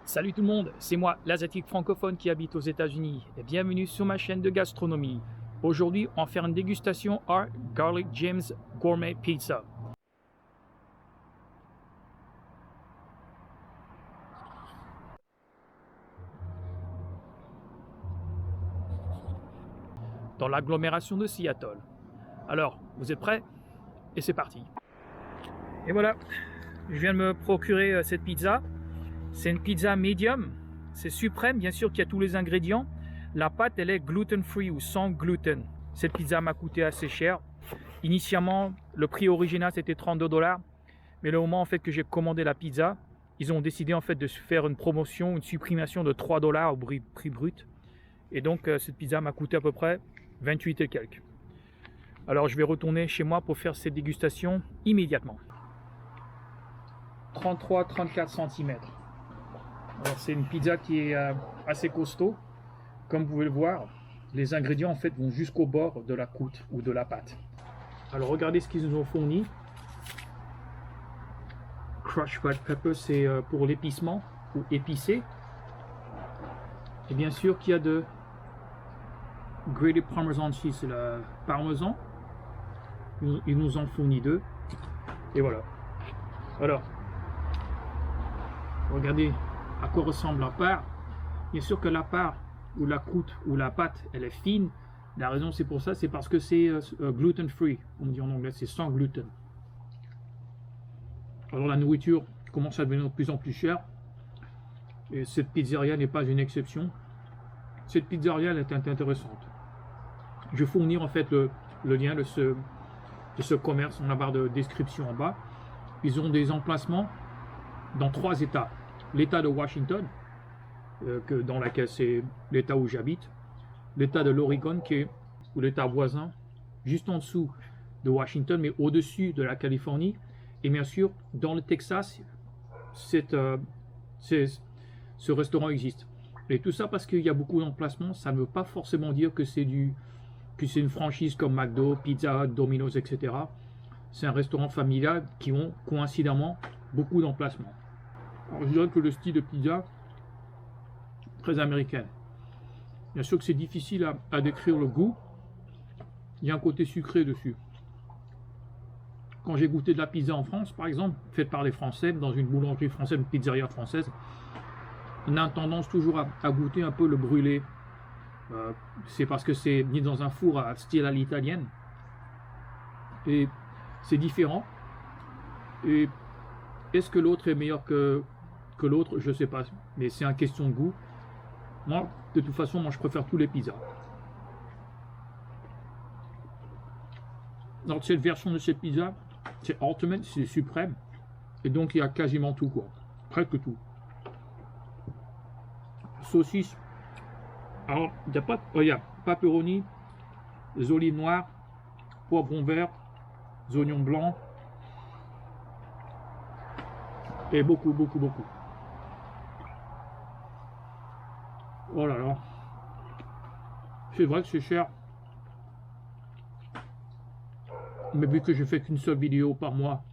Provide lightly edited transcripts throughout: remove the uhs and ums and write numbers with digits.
Salut tout le monde, c'est moi, l'asiatique francophone qui habite aux États-Unis et bienvenue sur ma chaîne de gastronomie. Aujourd'hui, on va faire une dégustation à Garlic Jim's Gourmet Pizza. Dans l'agglomération de Seattle. Alors, vous êtes prêts? Et c'est parti. Et voilà, je viens de me procurer cette pizza. C'est une pizza medium, c'est suprême, bien sûr qu'il y a tous les ingrédients. La pâte, elle est gluten-free ou sans gluten. Cette pizza m'a coûté assez cher. Initialement, le prix original c'était 32 $, mais le moment en fait que j'ai commandé la pizza, ils ont décidé en fait de faire une promotion, une supprimation de 3 $ au prix brut. Et donc cette pizza m'a coûté à peu près 28 et quelques. Alors je vais retourner chez moi pour faire cette dégustation immédiatement. 33-34 cm. Alors c'est une pizza qui est assez costaud. Comme vous pouvez le voir, les ingrédients en fait vont jusqu'au bord de la croûte ou de la pâte. Alors regardez ce qu'ils nous ont fourni. Crushed red pepper, c'est pour l'épicement ou épicé. Et bien sûr qu'il y a de grated parmesan cheese, c'est le parmesan. Ils nous ont fourni deux. Et voilà. Alors, regardez à quoi ressemble la part. Bien sûr que la part ou la croûte ou la pâte elle est fine. La raison c'est pour ça, c'est parce que c'est gluten free, on dit en anglais, c'est sans gluten. Alors la nourriture commence à devenir de plus en plus chère et cette pizzeria n'est pas une exception. Cette pizzeria elle est intéressante. Je vais fournir en fait le lien de ce commerce en la barre de description en bas. Ils ont des emplacements dans 3 États. L'État de Washington, dans laquelle c'est l'État où j'habite, l'État de l'Oregon, qui est ou l'État voisin, juste en dessous de Washington, mais au-dessus de la Californie, et bien sûr, dans le Texas, ce restaurant existe. Et tout ça parce qu'il y a beaucoup d'emplacements, ça ne veut pas forcément dire que c'est une franchise comme McDo, Pizza Hut, Domino's, etc. C'est un restaurant familial qui ont coïncidemment beaucoup d'emplacements. Alors je dirais que le style de pizza, très américaine. Bien sûr que c'est difficile à décrire le goût. Il y a un côté sucré dessus. Quand j'ai goûté de la pizza en France, par exemple, faite par les Français, dans une boulangerie française, une pizzeria française, on a tendance toujours à goûter un peu le brûlé. C'est parce que c'est mis dans un four à style à l'italienne. Et c'est différent. Et est-ce que l'autre est meilleur que l'autre? Je ne sais pas. Mais c'est une question de goût. Moi, de toute façon, moi je préfère tous les pizzas. Alors cette version de cette pizza, c'est Ultimate, c'est suprême. Et donc il y a quasiment tout quoi. Presque tout. Saucisse. Alors, il y a pepperoni, les olives noires, poivrons verts, les oignons blancs. Et beaucoup. Oh là là. C'est vrai que c'est cher. Mais vu que je fais qu'une seule vidéo par mois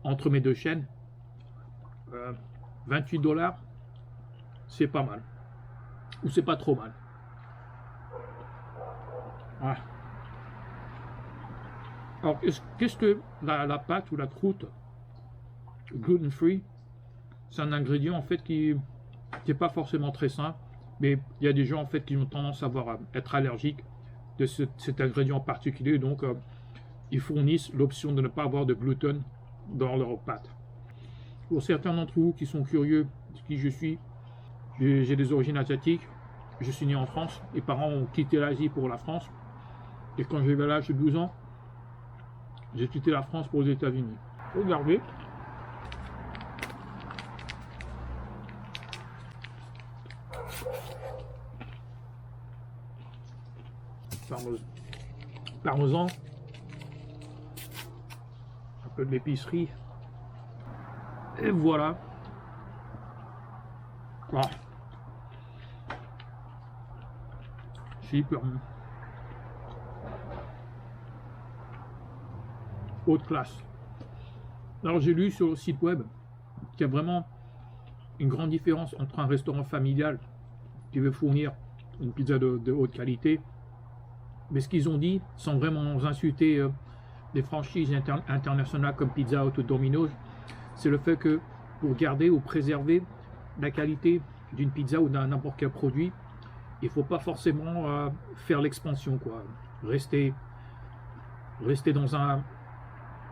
entre mes deux chaînes, 28 $, c'est pas mal. Ou c'est pas trop mal. Ouais. Alors, qu'est-ce que la pâte ou la croûte gluten free? C'est un ingrédient en fait qui n'est pas forcément très sain, mais il y a des gens en fait qui ont tendance à être allergiques de cet ingrédient en particulier, donc ils fournissent l'option de ne pas avoir de gluten dans leur pâte. Pour certains d'entre vous qui sont curieux de qui je suis, j'ai des origines asiatiques, je suis né en France, mes parents ont quitté l'Asie pour la France, et quand j'avais l'âge de 12 ans, j'ai quitté la France pour les États-Unis. Regardez. Parmesan, un peu de l'épicerie, et voilà. Ah. C'est hyper bon. Haute classe. Alors j'ai lu sur le site web qu'il y a vraiment une grande différence entre un restaurant familial qui veut fournir une pizza de haute qualité. Mais ce qu'ils ont dit, sans vraiment insulter des franchises internationales comme Pizza Hut ou Domino's, c'est le fait que pour garder ou préserver la qualité d'une pizza ou d'un n'importe quel produit, il ne faut pas forcément faire l'expansion, quoi. Rester dans un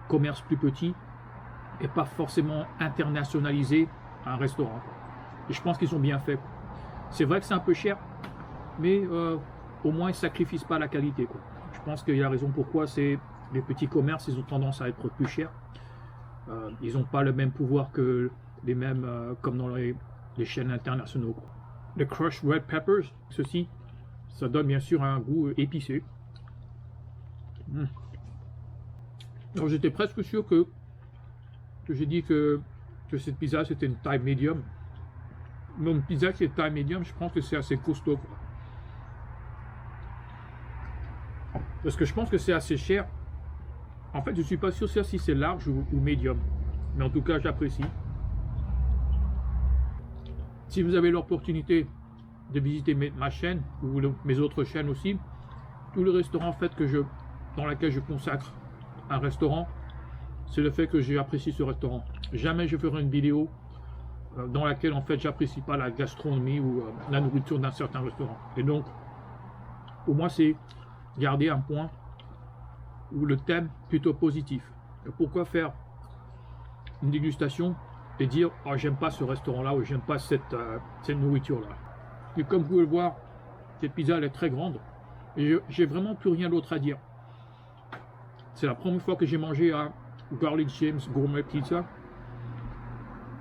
commerce plus petit et pas forcément internationaliser un restaurant. Et je pense qu'ils ont bien fait. C'est vrai que c'est un peu cher, mais au moins ils ne sacrifient pas la qualité, quoi. Je pense qu'il y a raison pourquoi c'est les petits commerces, ils ont tendance à être plus chers. Ils n'ont pas le même pouvoir que les mêmes comme dans les chaînes internationaux, quoi. Les crushed red peppers, ceci, ça donne bien sûr un goût épicé. Alors j'étais presque sûr que j'ai dit que cette pizza c'était une taille médium. Mais une pizza qui est taille médium, je pense que c'est assez costaud, quoi. Parce que je pense que c'est assez cher. En fait, je ne suis pas sûr si c'est large ou médium. Mais en tout cas, j'apprécie. Si vous avez l'opportunité de visiter ma chaîne ou mes autres chaînes aussi, tout le restaurant en fait dans lequel je consacre un restaurant, c'est le fait que j'apprécie ce restaurant. Jamais je ferai une vidéo dans laquelle en fait j'apprécie pas la gastronomie ou la nourriture d'un certain restaurant. Et donc, pour moi, c'est garder un point ou le thème plutôt positif. Et pourquoi faire une dégustation et dire oh, j'aime pas ce restaurant là ou j'aime pas cette nourriture là. Et comme vous pouvez le voir, cette pizza elle est très grande et j'ai vraiment plus rien d'autre à dire. C'est la première fois que j'ai mangé à Garlic James Gourmet Pizza.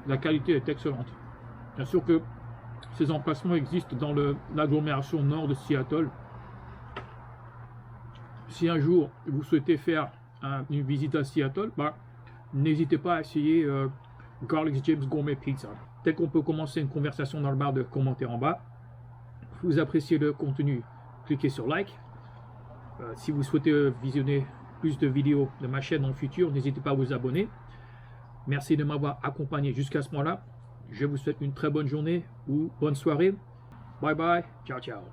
La qualité est excellente. Bien sûr que ces emplacements existent dans l'agglomération nord de Seattle. Si un jour vous souhaitez faire une visite à Seattle, n'hésitez pas à essayer Garlic James Gourmet Pizza. Dès qu'on peut commencer une conversation dans le barre de commentaires en bas. Si vous appréciez le contenu, cliquez sur like. Si vous souhaitez visionner plus de vidéos de ma chaîne dans le futur, n'hésitez pas à vous abonner. Merci de m'avoir accompagné jusqu'à ce moment-là. Je vous souhaite une très bonne journée ou bonne soirée. Bye bye, ciao ciao.